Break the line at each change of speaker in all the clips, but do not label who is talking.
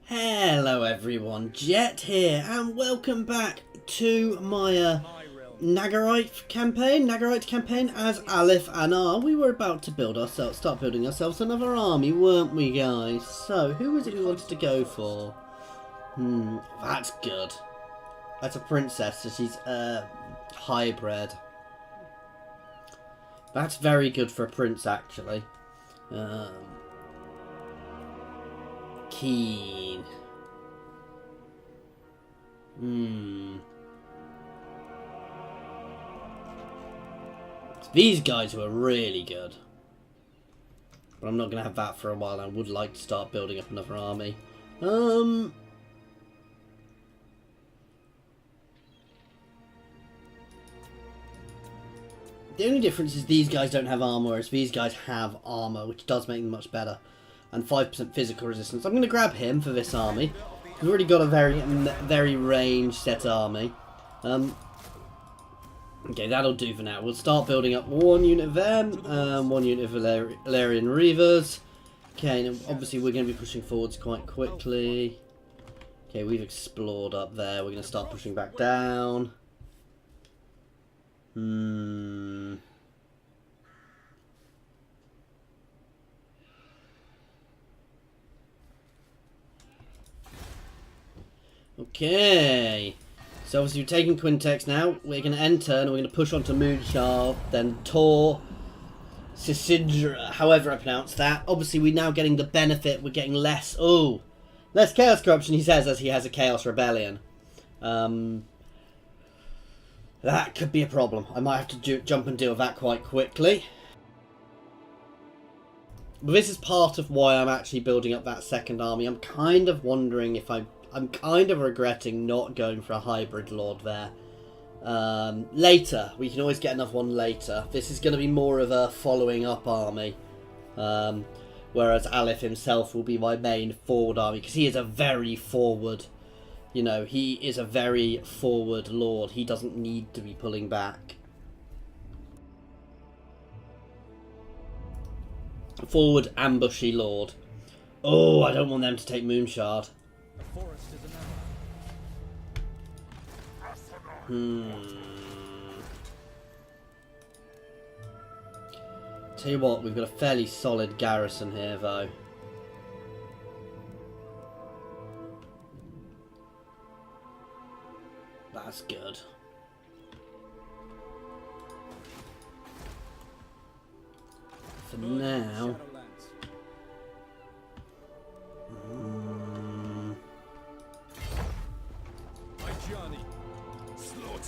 Hello everyone, Jet here, and welcome back to my Nagarite campaign as Alith Anar. We were about to start building ourselves another army, weren't we guys? So, who was it we wanted to go for? That's good. That's a princess, so she's hybrid. That's very good for a prince, actually. Keen. These guys were really good. But I'm not going to have that for a while. I would like to start building up another army. The only difference is these guys don't have armor, whereas these guys have armor, which does make them much better. And 5% physical resistance. I'm going to grab him for this army. We've already got a very range set army. Okay, that'll do for now. We'll start building up one unit of them, one unit of Valerian Reavers. Okay, and obviously we're going to be pushing forwards quite quickly. Okay, we've explored up there. We're going to start pushing back down. Okay, so obviously we're taking Quintex now. We're going to enter and we're going to push on to Moonshard, then Tor, Sisidra, however I pronounce that. Obviously we're now getting the benefit, we're getting less Chaos Corruption, he says, as he has a Chaos Rebellion. That could be a problem. I might have to jump and deal with that quite quickly. But this is part of why I'm actually building up that second army. I'm kind of wondering if I'm kind of regretting not going for a hybrid lord there. Later. We can always get another one later. This is going to be more of a following up army. Whereas Alith himself will be my main forward army. Because he is a very forward... You know, he is a very forward lord. He doesn't need to be pulling back. Forward ambushy lord. Oh, I don't want them to take Moonshard. Tell you what, we've got a fairly solid garrison here, though. That's good. For now...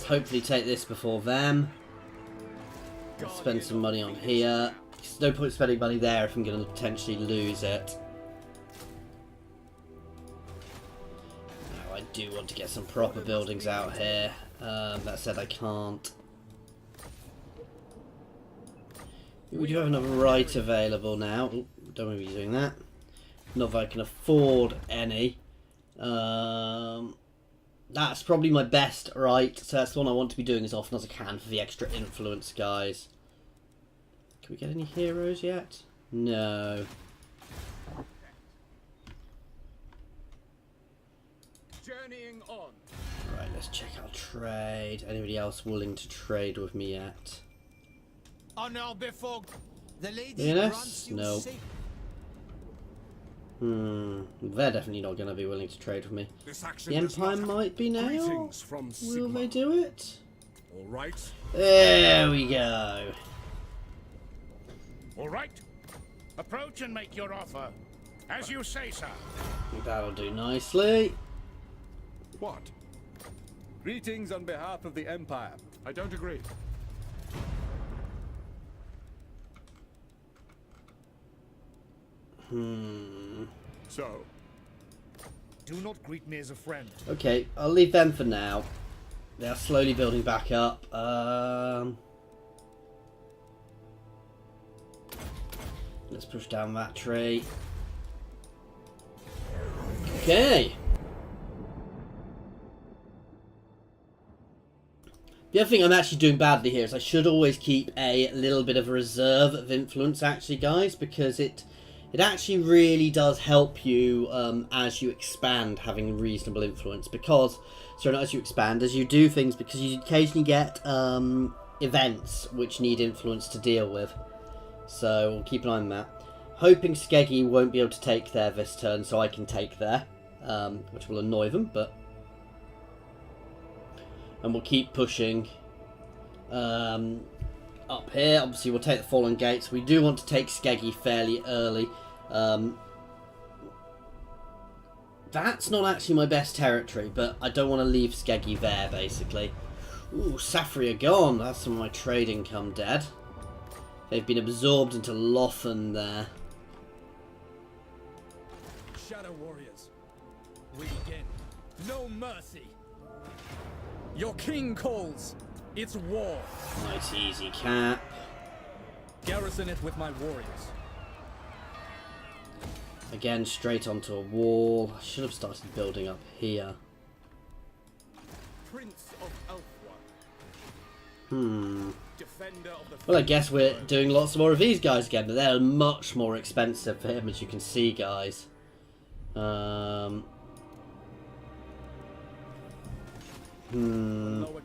hopefully take this before them. Spend some money on here. There's no point spending money there if I'm going to potentially lose it. No, I do want to get some proper buildings out here. That said, I can't. We do have another right available now. Ooh, don't want to be doing that. Not that I can afford any. That's probably my best right, so that's the one I want to be doing as often as I can for the extra influence, guys. Can we get any heroes yet? No.
Journeying on.
Right, let's check our trade. Anybody else willing to trade with me yet?
Honor before the lady.
Yes? No. They're definitely not going to be willing to trade with me. The Empire might be now. Will they do it?
All right.
There we go.
All right. Approach and make your offer. As you say, sir.
That'll do nicely.
What? Greetings on behalf of the Empire. I don't agree. So,
do not greet me as a friend.
Okay, I'll leave them for now. They are slowly building back up. Let's push down that tree. Okay. The other thing I'm actually doing badly here is I should always keep a little bit of a reserve of influence, actually, guys, because it It actually really does help you as you expand, having reasonable influence, because, sorry, not as you expand, as you do things, because you occasionally get events which need influence to deal with. So we'll keep an eye on that. Hoping Skeggy won't be able to take there this turn, so I can take there, which will annoy them, but... And we'll keep pushing up here. Obviously, we'll take the Fallen Gates. We do want to take Skeggy fairly early. That's not actually my best territory, but I don't want to leave Skeggy there, basically. Ooh, Safri are gone. That's some of my trade income dead. They've been absorbed into Lothan there.
Shadow Warriors, we begin. No mercy. Your king calls. It's war.
Nice easy cap.
Garrison it with my warriors.
Again, straight onto a wall. I should have started building up here.
Prince of Defender of the
Well, I guess we're doing lots more of these guys again, but they're much more expensive for him, as you can see, guys.
Loic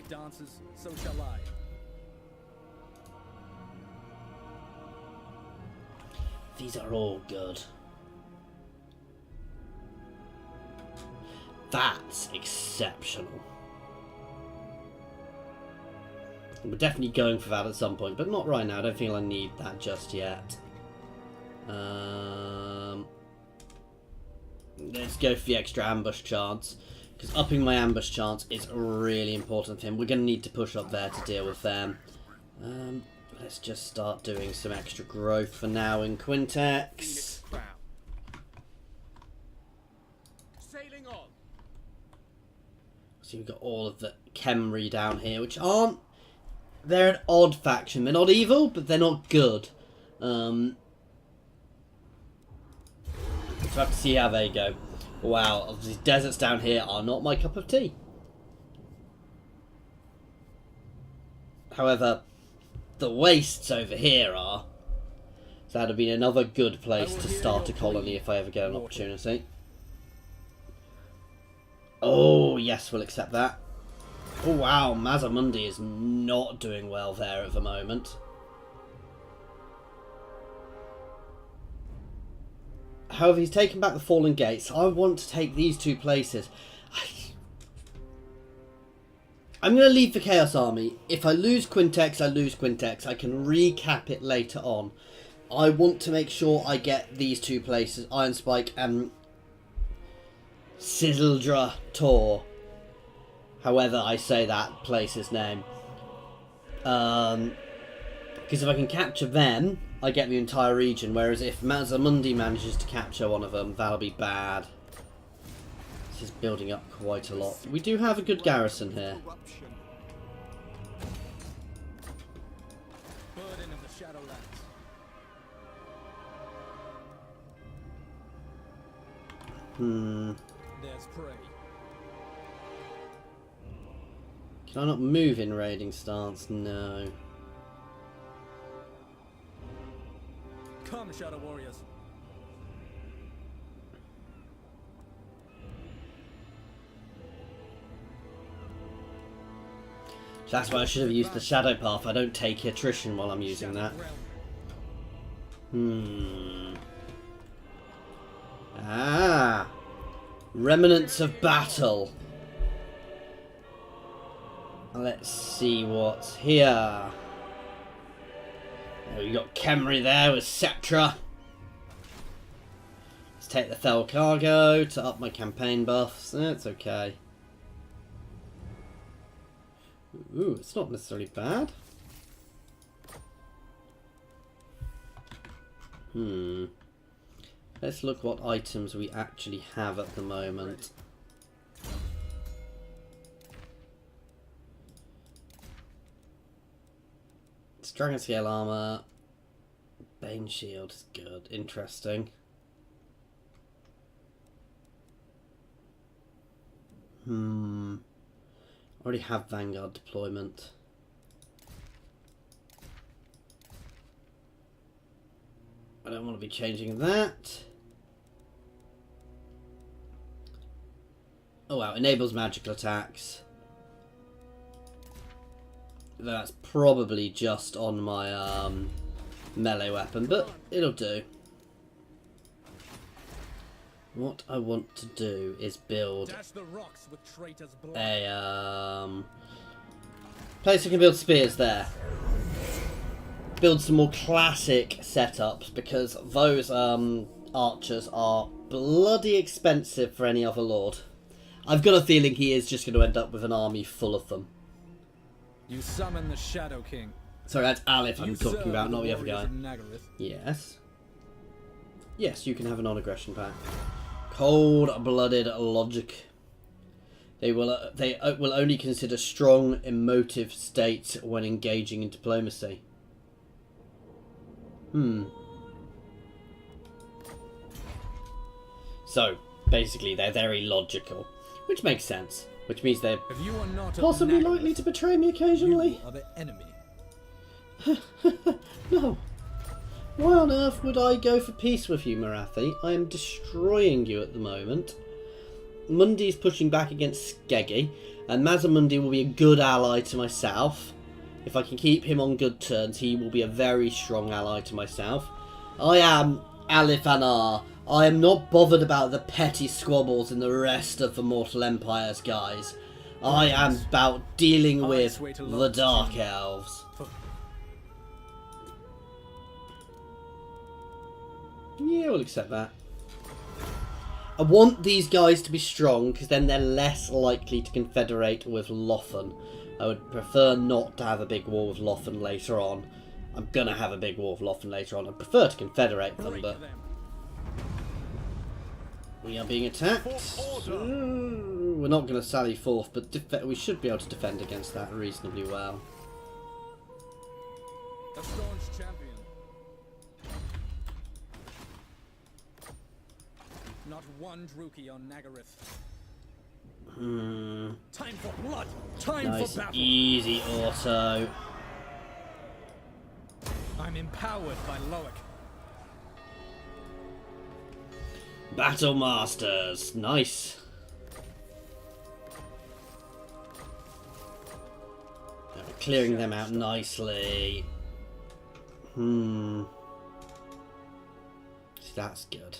dances, so shall I.
These are all good. That's exceptional. We're definitely going for that at some point, but not right now. I don't think I need that just yet. Let's go for the extra ambush chance, because upping my ambush chance is really important for him. We're going to need to push up there to deal with them. Let's just start doing some extra growth for now in Quintex.
Sailing on.
So we've got all of the Khemri down here, which aren't... They're an odd faction. They're not evil, but they're not good. So I have to see how they go. Wow, these deserts down here are not my cup of tea. However, the wastes over here are. So that'd have been another good place to start a colony if I ever get an opportunity. Oh, yes, we'll accept that. Oh, wow, Mazamundi is not doing well there at the moment. However, he's taken back the Fallen Gates. I want to take these two places. I'm going to leave the Chaos Army. If I lose Quintex, I lose Quintex. I can recap it later on. I want to make sure I get these two places, Iron Spike and Sildra Tor. However I say that place's name. Because if I can capture them, I get the entire region. Whereas if Mazamundi manages to capture one of them, that'll be bad. This is building up quite a lot. We do have a good garrison here.
Burden of the Shadowlands. There's prey.
Can I not move in raiding stance? No.
Come, Shadow Warriors.
That's why I should have used the Shadow Path. I don't take attrition while I'm using that. Ah! Remnants of Battle. Let's see what's here. Oh, you got Khemri there with Sceptra. Let's take the Fell Cargo to up my campaign buffs. It's okay. Ooh, it's not necessarily bad. Let's look what items we actually have at the moment. It's Dragon Scale Armour. Bane Shield is good. Interesting. Already have Vanguard deployment. I don't want to be changing that. Oh wow, enables magical attacks. That's probably just on my melee weapon, but it'll do. What I want to do is build a place I can build spears there. Build some more classic setups, because those archers are bloody expensive for any other lord. I've got a feeling he is just going to end up with an army full of them.
You summon the Shadow King.
Sorry, that's Alith I'm talking about, not the other guy.
Nagareth.
Yes. Yes, you can have a non-aggression pact. Cold-blooded logic. They will only consider strong emotive states when engaging in diplomacy. So, basically, they're very logical. Which makes sense. Which means they're possibly likely to betray me occasionally.
You are the enemy.
No. Why on earth would I go for peace with you, Morathi? I am destroying you at the moment. Mundi's pushing back against Skeggi, and Mazamundi will be a good ally to myself. If I can keep him on good terms, he will be a very strong ally to myself. I am Alith Anar. I am not bothered about the petty squabbles in the rest of the Mortal Empires, guys. I am about dealing with the Dark Elves. Yeah, we'll accept that. I want these guys to be strong, because then they're less likely to confederate with Lothan. I would prefer not to have a big war with Lothan later on. I'm going to have a big war with Lothan later on. I'd prefer to confederate them, but... We are being attacked. We're not going to sally forth, but we should be able to defend against that reasonably well.
A staunch champion. Not one Druki on Nagareth. Time for blood. Time
nice,
for battle.
Easy auto.
I'm empowered by Loic.
Battle Masters. Nice. We're clearing them out nicely. That's good.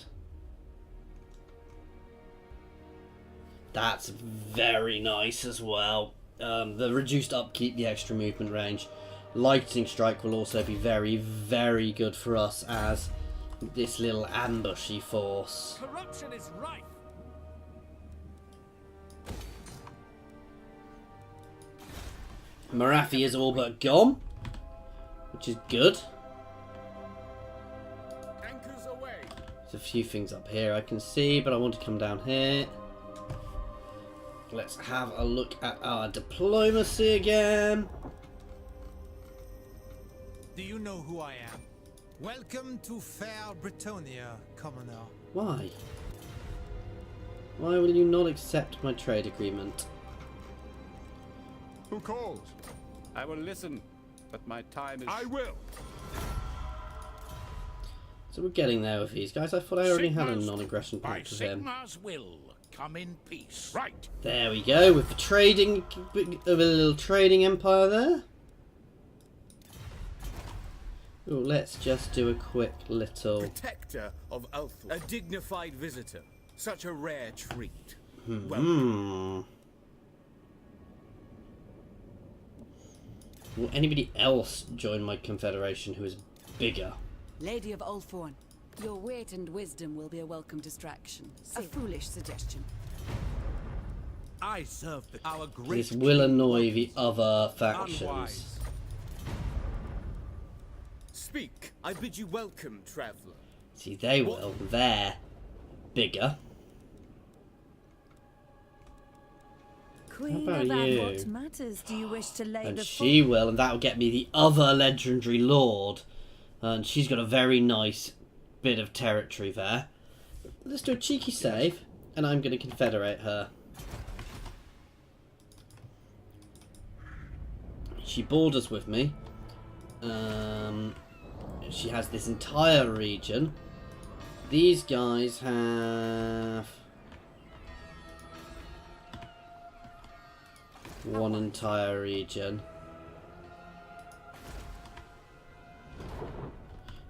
That's very nice as well. The reduced upkeep, the extra movement range. Lightning Strike will also be very, very good for us as this little ambushy force.
Corruption is rife.
Morathi is all but gone, which is good.
Anchors away.
There's a few things up here I can see, but I want to come down here. Let's have a look at our diplomacy again.
Do you know who I am? Welcome to fair Britonia, commoner.
Why? Why will you not accept my trade agreement?
Who calls? I will listen, but my time is... I will!
So we're getting there with these guys. I thought I already had a non-aggression pact with him.
Sigmar's will, come in peace. Right.
There we go, with the trading, a little trading empire there. Ooh, let's just do a quick little...
Protector of Ulthor. A dignified visitor. Such a rare treat.
Will anybody else join my confederation who is bigger?
Lady of Ulthorn, your wit and wisdom will be a welcome distraction. A foolish suggestion.
I serve our great
This will annoy the other factions.
Unwise. Speak. I bid you welcome, traveller.
See, they will. They're bigger.
Queen
about
of
you?
what matters do you wish to lay
And
before?
she will, and that will get me the other legendary lord. And she's got a very nice bit of territory there. Let's do a cheeky save, and I'm going to confederate her. She borders with me. she has this entire region. These guys have one entire region.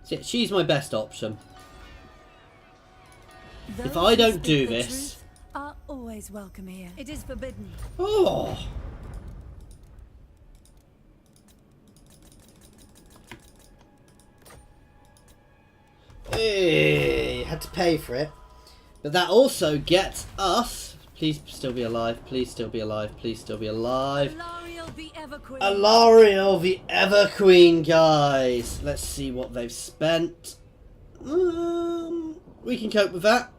So she's my best option. If I don't do this,
are always welcome here. It is forbidden.
oh. Hey, had to pay for it. But that also gets us... Please still be alive. Please still be alive. Please still be alive.
Alariel the Everqueen.
Alariel the Everqueen, guys. Let's see what they've spent. We can cope with that.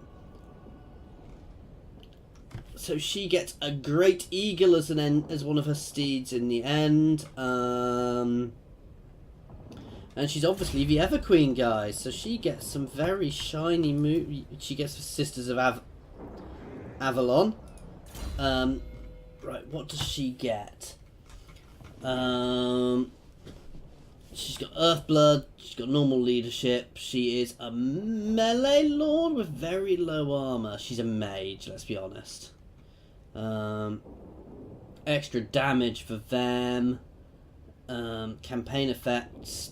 So she gets a great eagle as as one of her steeds in the end. And she's obviously the Everqueen, guys. So she gets some very shiny she gets the Sisters of Avalon. Right, what does she get? She's got Earthblood. She's got normal leadership. She is a melee lord with very low armor. She's a mage, let's be honest. Extra damage for them. Campaign effects.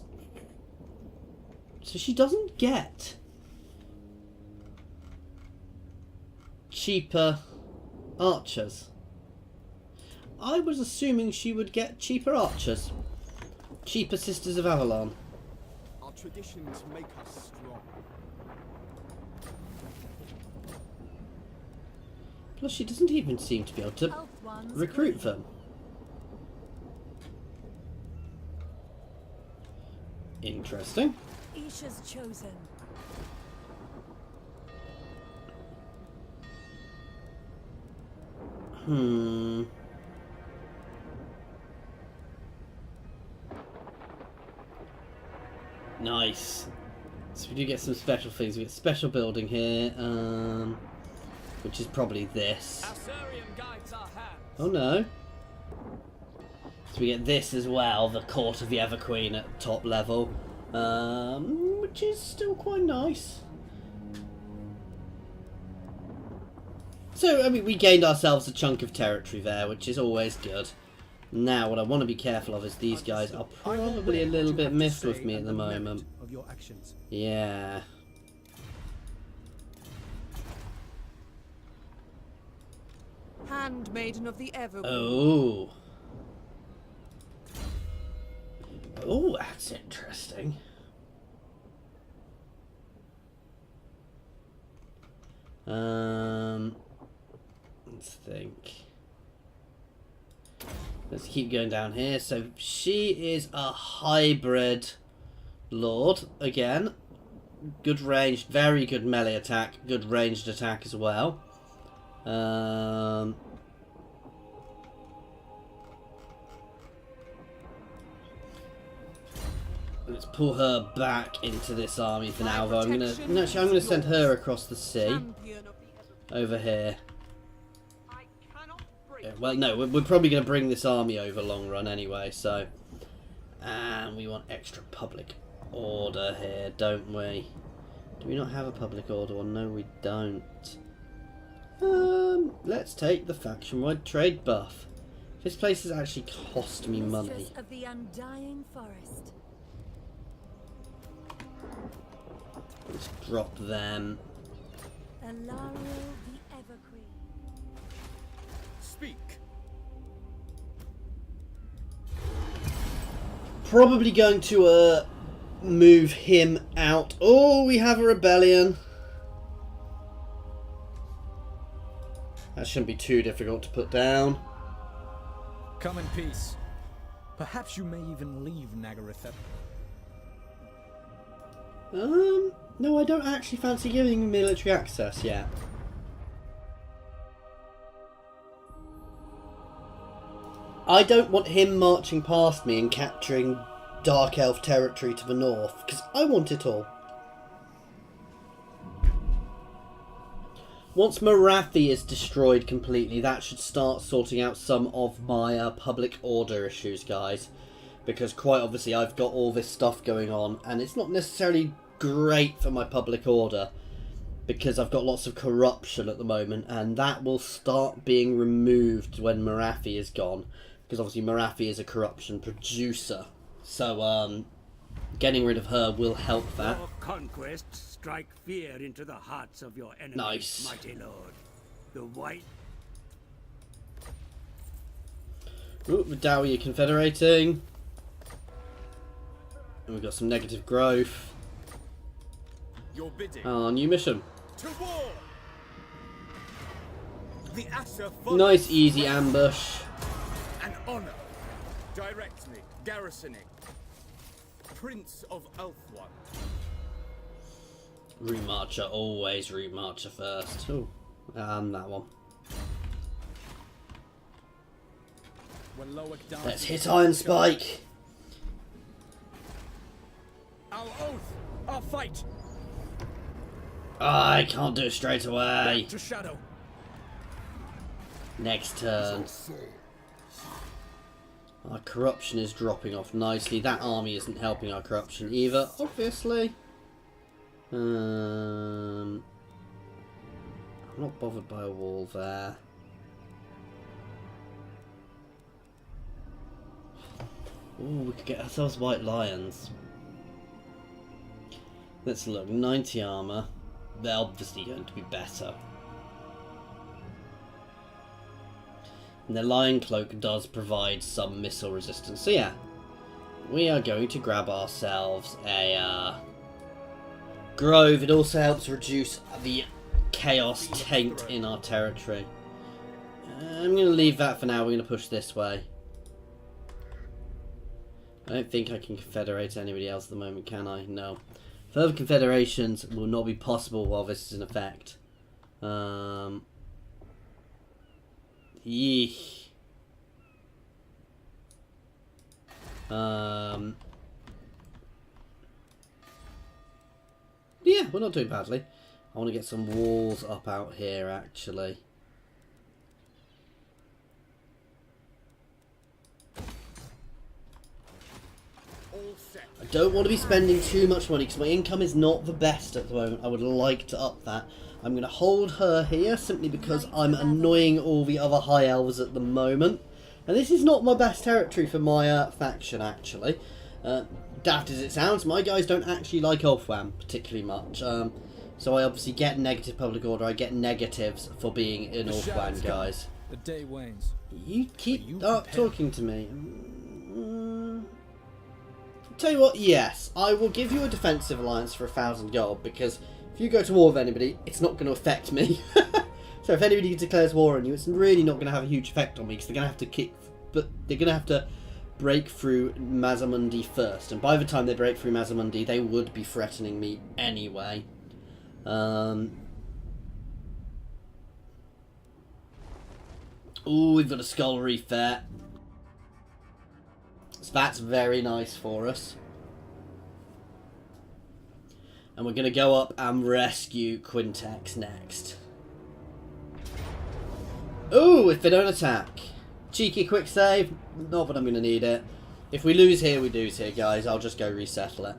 So she doesn't get cheaper archers. I was assuming she would get cheaper archers. Cheaper Sisters of Avalon.
Our traditions make us strong.
Plus she doesn't even seem to be able to recruit them. Interesting.
Isha's chosen.
Nice. So we do get some special things. We get special building here, which is probably this. Oh no. So we get this as well, the Court of the Everqueen at top level, which is still quite nice. So, I mean, we gained ourselves a chunk of territory there, which is always good. Now, what I want to be careful of is these guys are probably a little bit miffed with me at the moment. Yeah.
Handmaiden of the Everqueen.
Oh. Oh, that's interesting. Let's think. Let's keep going down here. So she is a hybrid lord again. Good ranged, very good melee attack, good ranged attack as well. Let's pull her back into this army for now. Though I'm gonna send her across the sea over here. Yeah, well, no, we're probably gonna bring this army over long run anyway. So, and we want extra public order here, don't we? Do we not have a public order one? No, we don't. Let's take the faction-wide trade buff. This place has actually cost me money.
Of the Undying Forest.
Let's drop them.
Alariel the Everqueen.
Speak.
Probably going to move him out. Oh, we have a rebellion. That shouldn't be too difficult to put down.
Come in peace. Perhaps you may even leave Nagaritha.
No, I don't actually fancy giving him military access yet. I don't want him marching past me and capturing Dark Elf territory to the north, because I want it all. Once Morathi is destroyed completely, that should start sorting out some of my public order issues, guys. because quite obviously I've got all this stuff going on, and it's not necessarily great for my public order, because I've got lots of corruption at the moment, and that will start being removed when Marathi is gone, because obviously Marathi is a corruption producer. So, getting rid of her will help that.
Your conquests strike fear into the hearts of your enemies,
Nice.
mighty lord. The white...
Ooh, Vidalia confederating. And we've got some negative growth.
Your bidding.
New mission.
To war! The Asher follows.
Nice easy ambush.
An honor. Direct me. Garrisoning. Prince of Elfwan.
Route Marcher, always Route Marcher first. Ooh, and that one. Let's hit Iron Spike.
Our oath! Our fight!
I can't do it straight away.
To shadow.
Next turn. Our corruption is dropping off nicely. That army isn't helping our corruption either, obviously. I'm not bothered by a wall there. Ooh, we could get ourselves white lions. Let's look. 90 armor. They're obviously going to be better. And the lion cloak does provide some missile resistance. So yeah, we are going to grab ourselves a grove. It also helps reduce the chaos taint in our territory. I'm going to leave that for now. We're going to push this way. I don't think I can confederate anybody else at the moment, can I? No. Further confederations will not be possible while this is in effect. Yeesh. Yeah, we're not doing badly. I want to get some walls up out here, actually. I don't want to be spending too much money because my income is not the best at the moment. I would like to up that. I'm going to hold her here simply because I'm annoying all the other high elves at the moment. And this is not my best territory for my faction, actually. Daft as it sounds, my guys don't actually like Ulfwam particularly much. So I obviously get negative public order. I get negatives for being in Ulfwam, guys.
The day wanes.
You keep talking to me. Tell you what, yes, I will give you a defensive alliance for 1,000 gold, because if you go to war with anybody, it's not going to affect me. So if anybody declares war on you, it's really not going to have a huge effect on me, because they're going to have to break through Mazamundi first, and by the time they break through Mazamundi, they would be threatening me anyway. Ooh, we've got a skull reef there. So that's very nice for us. And we're going to go up and rescue Quintex next. Ooh, if they don't attack. Cheeky quick save. Not that I'm going to need it. If we lose here, we lose here, guys. I'll just go resettle it.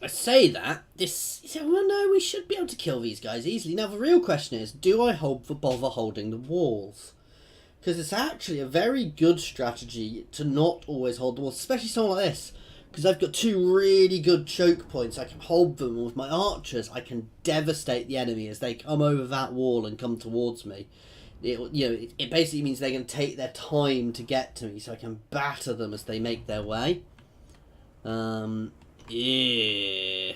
I say that, well, no, we should be able to kill these guys easily. Now, the real question is, do I bother holding the walls? Because it's actually a very good strategy to not always hold the walls, especially someone like this. Because I've got two really good choke points. I can hold them, and with my archers, I can devastate the enemy as they come over that wall and come towards me. It basically means they're going to take their time to get to me, so I can batter them as they make their way. Yeah.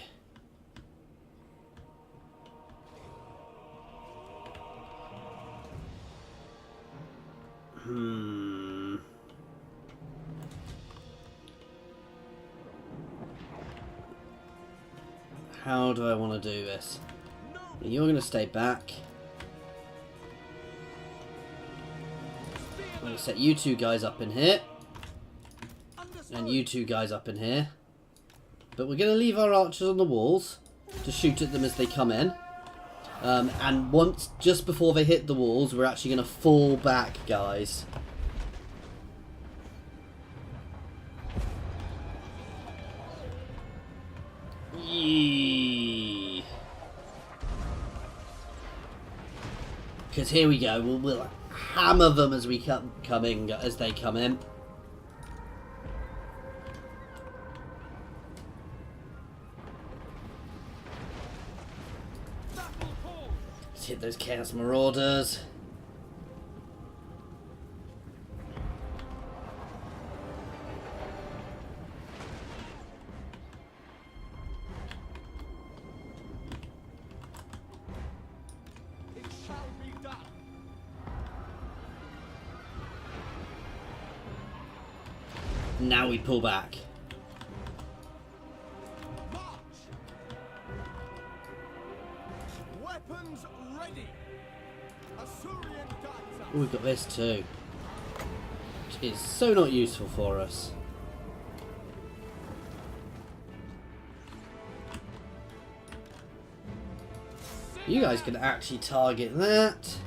How do I want to do this? You're going to stay back. I'm going to set you two guys up in here. And you two guys up in here. But we're going to leave our archers on the walls to shoot at them as they come in. And once, just before they hit the walls, we're actually going to fall back, guys. Because here we go, we'll hammer them as we as they come in. Let's hit those Chaos Marauders. Now we pull back.
Weapons ready.
Oh, we've got this too, which is so not useful for us. You guys can actually target that.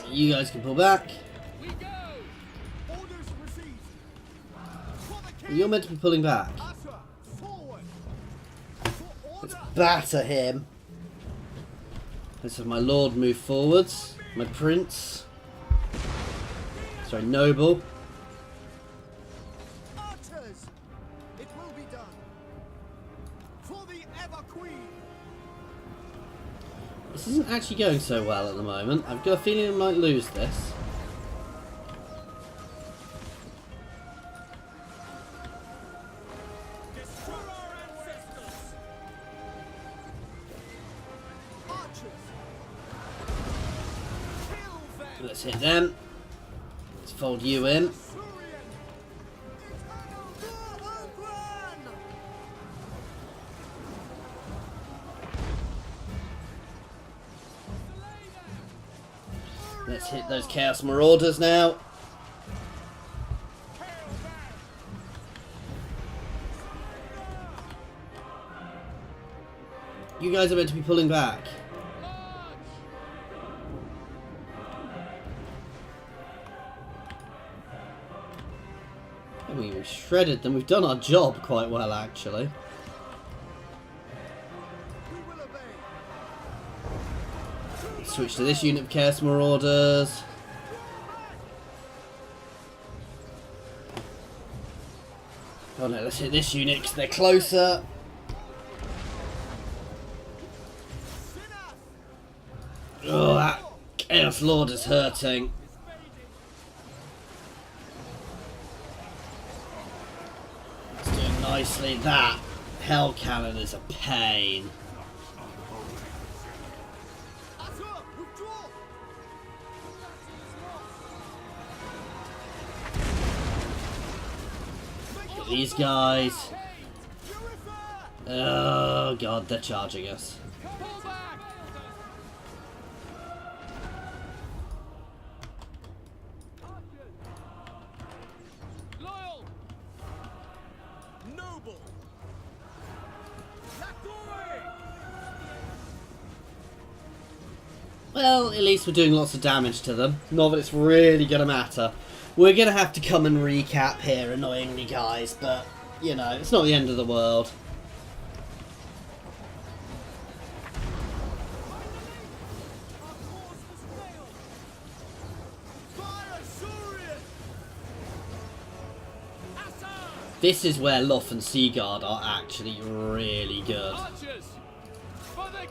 You guys can pull back. You're meant to be pulling back. Let's batter him. Let's have my lord move forwards. My prince. Sorry, noble.
It will be done. For the ever queen.
This isn't actually going so well at the moment. I've got a feeling I might lose this. Let's hit them. Let's fold you in. Let's hit those Chaos Marauders now. You guys are meant to be pulling back. I mean, we've shredded them. We've done our job quite well, actually. Switch to this unit of Chaos Marauders. Oh no, let's hit this unit because they're closer. Oh, that Chaos Lord is hurting. It's doing nicely. That Hell Cannon is a pain. These guys. Oh god, they're charging us. Well, at least we're doing lots of damage to them. Not that it's really going to matter. We're going to have to come and recap here, annoyingly, guys. But, you know, it's not the end of the world. This is where Loth and Seaguard are actually really good.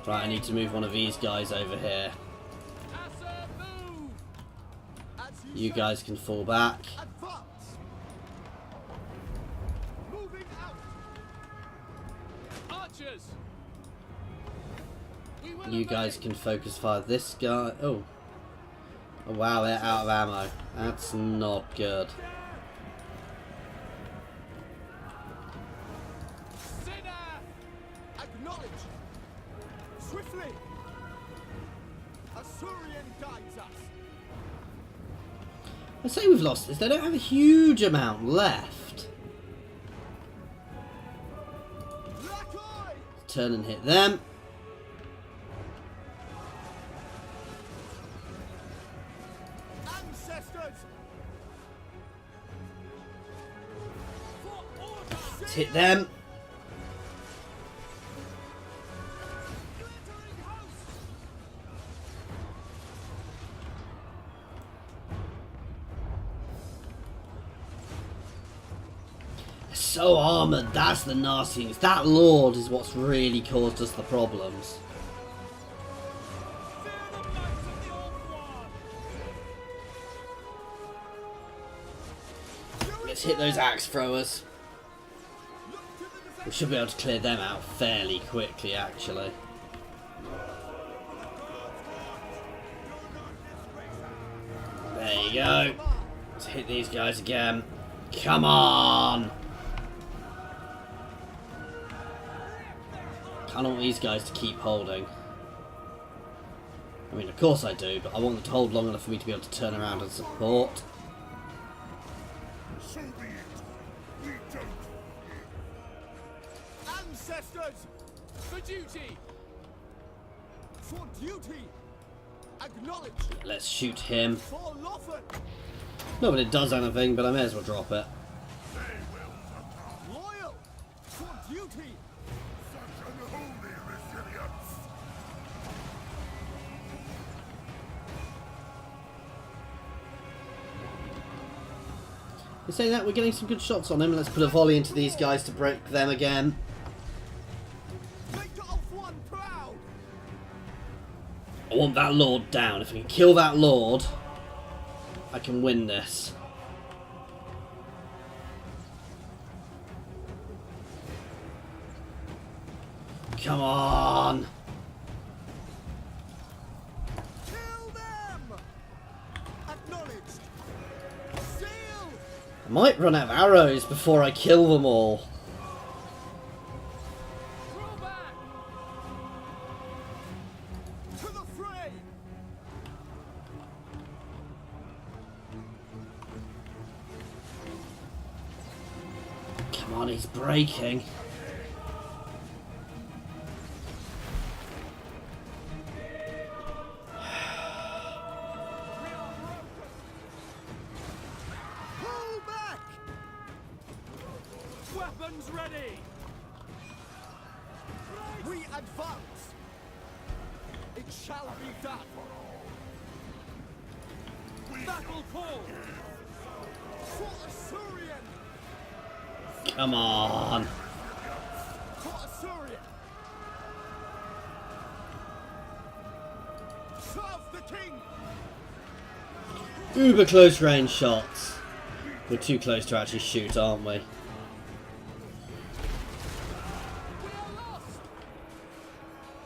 Right, I need to move one of these guys over here. You guys can fall back.
Moving out.
orders.
You guys can focus fire this guy. Oh. Oh wow, they're out of ammo. That's not good.
Acknowledge. Swiftly. Asurian guides us.
I say we've lost this. They don't have a huge amount left.
Lakoi.
Turn and hit them.
Ancestors. For order.
Let's hit them.
Glittering host.
So armoured, that's the nasty thing. That Lord is what's really caused us the problems.
Fear the might of the Old One.
Let's hit those axe throwers.
Look to the defense.
We should be able to clear them out fairly quickly, actually. There you go. Let's hit these guys again. Come on! I don't want these guys to keep holding. I mean, of course I do, but I want them to hold long enough for me to be able to turn around and support.
So be it. We don't.
Ancestors. For duty. For duty. Acknowledge.
Let's shoot him.
For Lothan.
Not that it does anything, but I may as well drop it.
Loyal. For duty.
Such unholy resilience.
You're saying that we're getting some good shots on him. Let's put a volley into these guys to break them again.
Make the Oath One proud.
I want that Lord down. If we can kill that Lord, I can win this. Come on!
Kill them. Acknowledged. Seal.
I might run out of arrows before I kill them all.
Draw back. To the fray.
Come on, he's breaking.
Pull back.
Weapons ready.
We advance. It shall be done. Battle call. For Asurian.
Come on.
For Asurian. Serve the king.
Uber close range shots. We're too close to actually shoot, aren't we?
We are lost.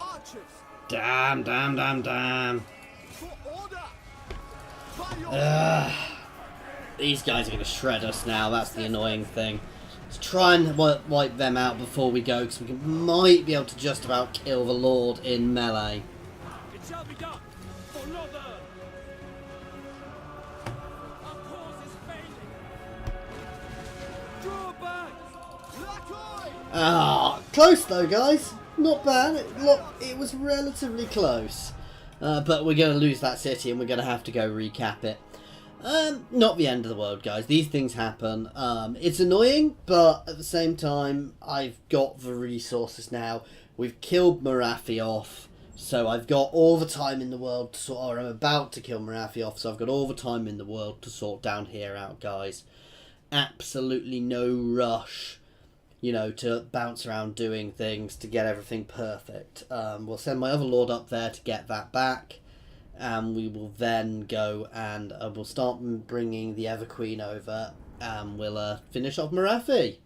Archers.
Damn, damn, damn, damn.
For order. By your
These guys are going to shred us now. That's the annoying thing. Let's try and wipe them out before we go, because we might be able to just about kill the Lord in melee.
It shall be done. For Northern. Our cause is failing. Draw back.
Lakoi.
Ah, close though, guys. Not bad. It was relatively close. But we're going to lose that city and we're going to have to go recap it. Not the end of the world, guys. These things happen. It's annoying, but at the same time, I've got the resources now. We've killed Marathi off, so I've got all the time in the world to sort, or I'm about to kill Marathi off, so I've got all the time in the world to sort down here out, guys. Absolutely no rush, you know, to bounce around doing things to get everything perfect. We'll send my other lord up there to get that back. And we will then go and we'll start bringing the Ever Queen over, and we'll finish off Marathi.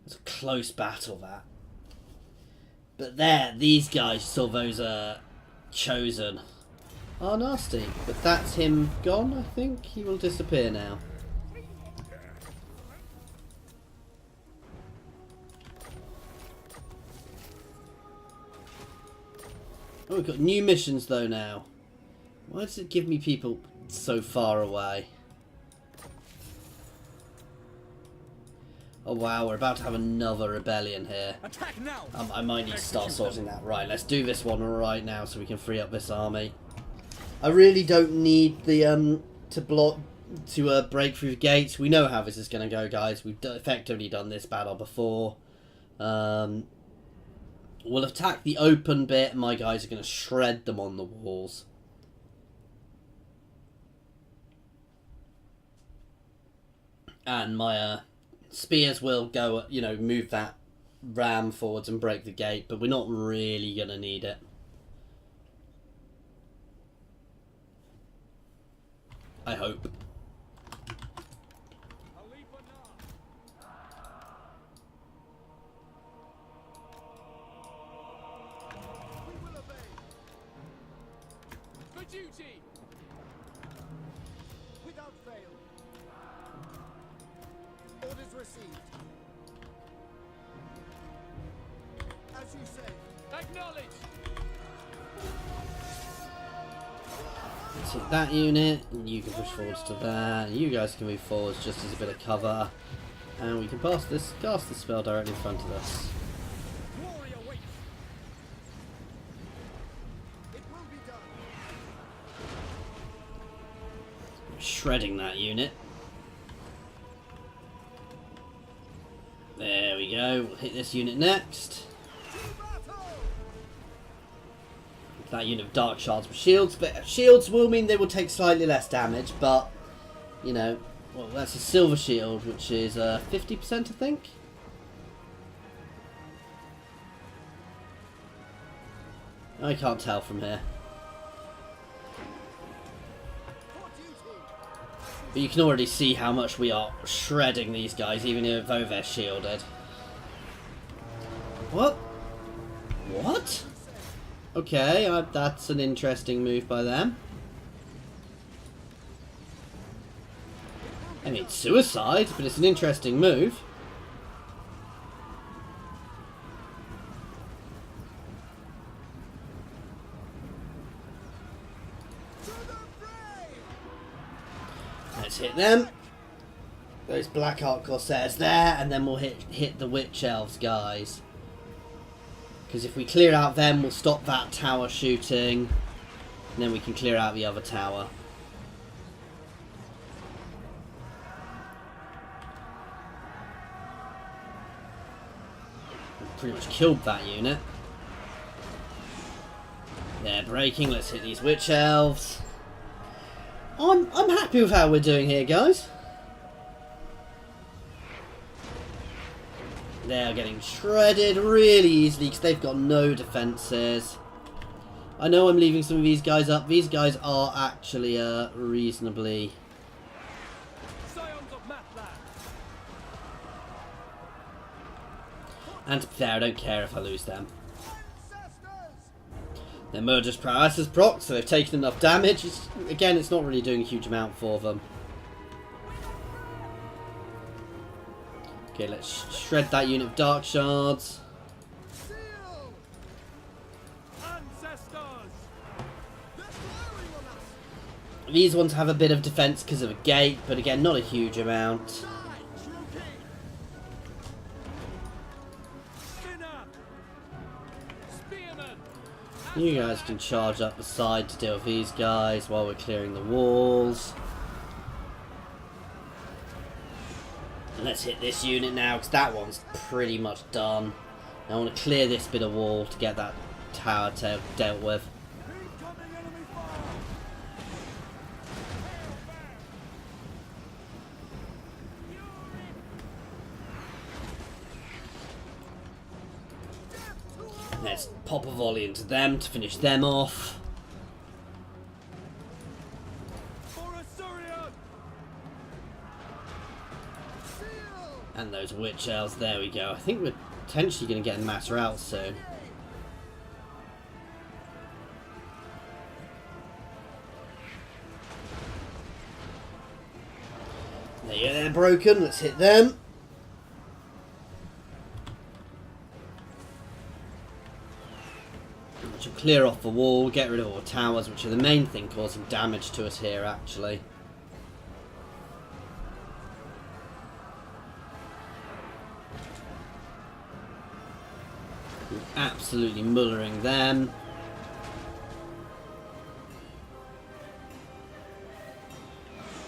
It's a close battle, that. But there, these guys, those chosen, are nasty. But that's him gone, I think. He will disappear now. Oh, we've got new missions though now. Why does it give me people so far away? Oh wow, we're about to have another rebellion here.
Attack now!
I might need to start sorting that. Right, let's do this one right now so we can free up this army. I really don't need the to break through the gates. We know how this is going to go, guys. We've effectively done this battle before. We'll attack the open bit. My guys are going to shred them on the walls. And my spears will go, you know, move that ram forwards and break the gate, but we're not really going to need it. I hope.
Alith Anar.
We will obey.
For duty!
Without fail. Orders received. As you say.
Acknowledge!
Let's hit that unit, and you can push forwards to that. You guys can move forwards just as a bit of cover. And we can cast this spell directly in front of us.
Warrior waits!
It will be done.
Shredding that unit. There we go. We'll hit this unit next.
To battle!
That unit of dark shards with shields, but shields will mean they will take slightly less damage, but, you know, well, that's a silver shield, which is 50%, I think. I can't tell from here.
For duty.
But you can already see how much we are shredding these guys, even though they're shielded. What? What? Okay, that's an interesting move by them. I mean, it's suicide, but it's an interesting move.
To the fray!
Let's hit them. Those Black Heart Corsairs there, and then we'll hit the Witch Elves guys. Because if we clear out them, we'll stop that tower shooting. And then we can clear out the other tower. We've pretty much killed that unit. They're breaking. Let's hit these Witch Elves. I'm happy with how we're doing here, guys. They are getting shredded really easily because they've got no defences. I know I'm leaving some of these guys up. These guys are actually reasonably...
Scions of Matland!
And to be fair, I don't care if I lose them.
Ancestors!
Their murderous prowess is proc, so they've taken enough damage. Again, it's not really doing a huge amount for them. Okay, let's shred that unit of Dark Shards.
Seal!
Ancestors!
They're firing on us!
These ones have a bit of defense because of a gate, but again, not a huge amount.
Die, Trookie!
Spinner! Spearman!
You guys can charge up the side to deal with these guys while we're clearing the walls. And let's hit this unit now, because that one's pretty much done. I want to clear this bit of wall to get that tower dealt with.
Incoming enemy fire!
Let's pop a volley into them to finish them off.
For Assyrian!
Seal!
And those witch elves, there we go. I think we're potentially going to get a matter out soon. There you go, they're broken. Let's hit them. Which will clear off the wall, get rid of all the towers, which are the main thing causing damage to us here, actually. Absolutely mullering them.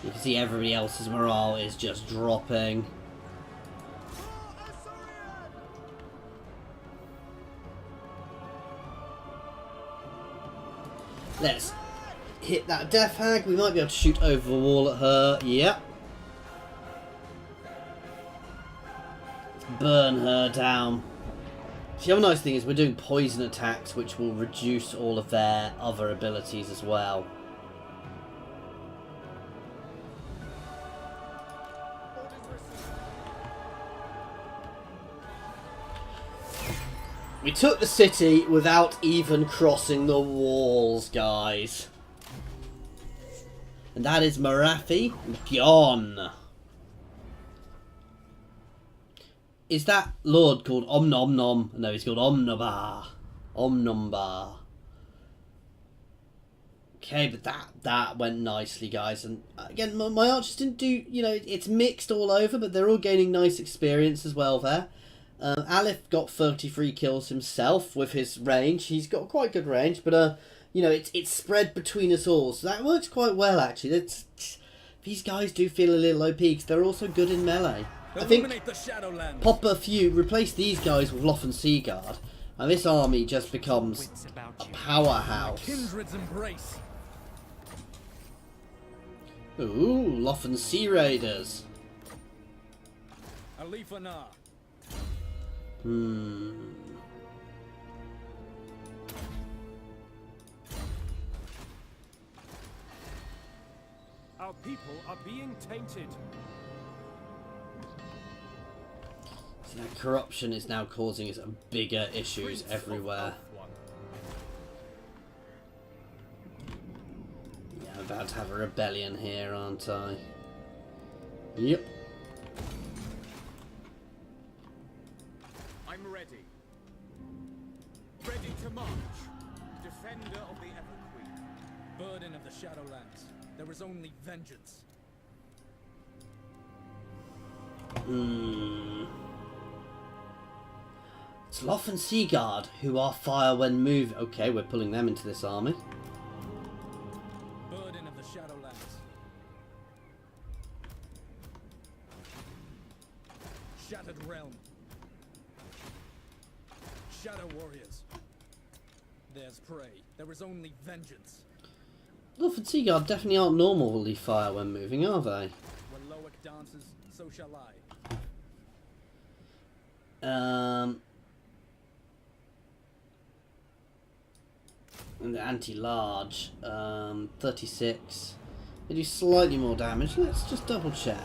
You can see everybody else's morale is just dropping. Let's hit that death hag. We might be able to shoot over the wall at her. Yep. Let's burn her down. The other nice thing is we're doing poison attacks, which will reduce all of their other abilities as well. We took the city without even crossing the walls, guys. And that is Marathi gone. Is that lord called Om Nom Nom? No, he's called Omnombar. Omnombar. Okay, but that went nicely, guys. And again, my archers didn't do, you know, it's mixed all over, but they're all gaining nice experience as well there. Alith got 33 kills himself with his range. He's got quite good range, but you know, it's spread between us all, so that works quite well actually. These guys do feel a little OP because they're also good in melee. I think pop a few, replace these guys with Loth and Seaguard, and this army just becomes a powerhouse. Ooh, Loth and Sea Raiders.
Alith Anar.
Our people are being tainted.
So that corruption is now causing us bigger issues everywhere. Yeah, I'm about to have a rebellion here, aren't I? Yep.
I'm ready. Ready to march. Defender of the Ever-Queen.
Burden of the Shadowlands. There is only vengeance.
It's Loth and Seaguard, who are fire when moved. Okay, we're pulling them into this army.
Burden of the Shadowlands. Shattered Realm. Shadow Warriors. There's prey. There is only vengeance.
Loth and Seaguard definitely aren't normally fire when moving, are they?
When Loic dances, so shall I.
And the anti-large, 36. They do slightly more damage. Let's just double check.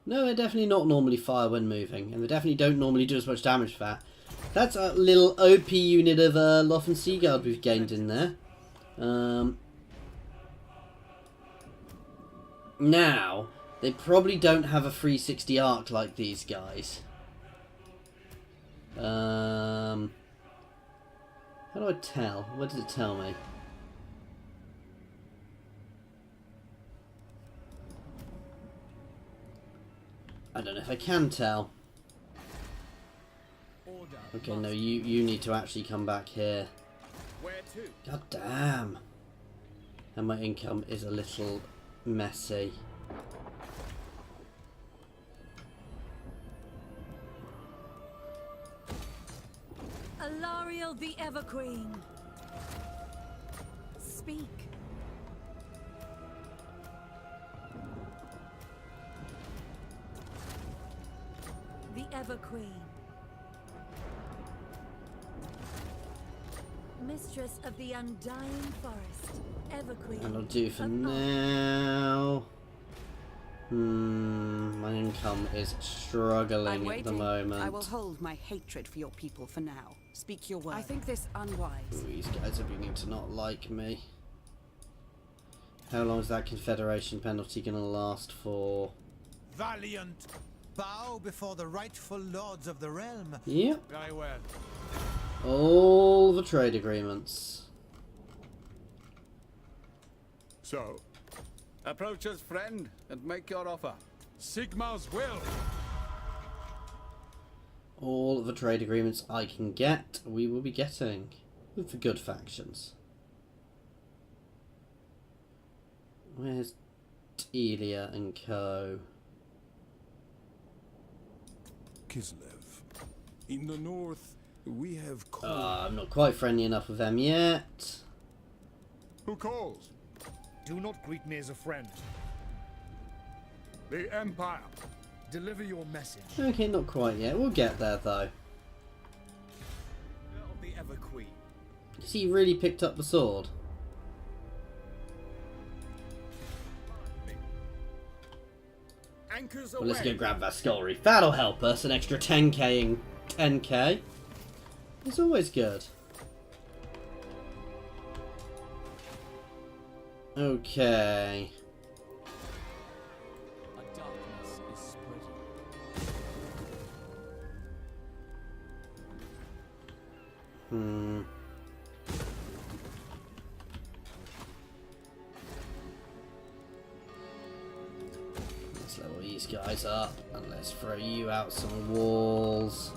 No, they're definitely not normally fire when moving, and they definitely don't normally do as much damage for that. That's a little OP unit of Loth and Seaguard we've gained in there. Now, they probably don't have a 360 arc like these guys. How do I tell? What does it tell me? I don't know if I can tell. Okay, no, you need to actually come back here.
Where to?
God damn. And my income is a little messy.
Alariel the Everqueen. Speak. The Everqueen.
Mistress of the Undying Forest, Everqueen.
And I'll do for now. My income is struggling at the moment.
I will hold my hatred for your people for now. Speak your word. I think this unwise.
Ooh, these guys are beginning to not like me. How long is that Confederation penalty going to last for?
Valiant! Bow before the rightful lords of the realm.
Yep.
Very well.
All the trade agreements.
So, approach us, friend, and make your offer.
Sigmar's will.
All of the trade agreements I can get, we will be getting. With the good factions. Where's Delia and co?
Kislev. In the north, we have
I'm not quite friendly enough with them yet.
Who calls?
Do not greet me as a friend.
The Empire.
Deliver your message.
Okay, not quite yet. We'll get there though.
Of the Everqueen.
Has he really picked up the sword?
Anchors
Well,
away.
let's go grab that skull reef. That'll help us. An extra 10k. 10k. It's always good. Okay.
A darkness is spreading.
Let's level these guys up and let's throw you out some walls.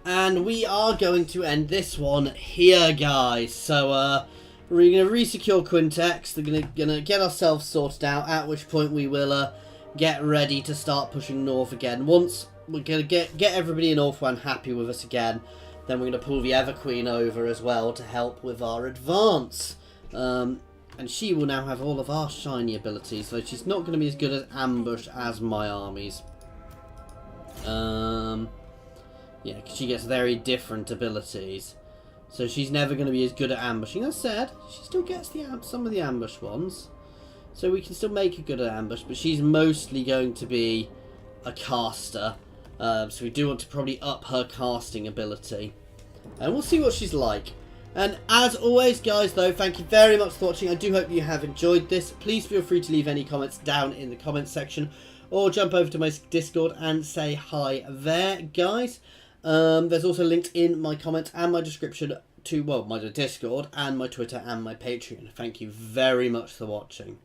And we are going to end this one here, guys. So, we're going to re-secure Quintex. We're gonna get ourselves sorted out, at which point we will get ready to start pushing north again. Once we're going to get everybody in Northwan happy with us again, then we're going to pull the Everqueen over as well to help with our advance. And she will now have all of our shiny abilities, so she's not going to be as good at ambush as my armies. Yeah, because she gets very different abilities. So she's never going to be as good at ambushing. As said, she still gets some of the ambush ones. So we can still make her good at ambush, but she's mostly going to be a caster. So we do want to probably up her casting ability. And we'll see what she's like. And as always, guys, though, thank you very much for watching. I do hope you have enjoyed this. Please feel free to leave any comments down in the comments section. Or jump over to my Discord and say hi there, guys. There's also linked in my comments and my description to, well, my Discord and my Twitter and my Patreon. Thank you very much for watching.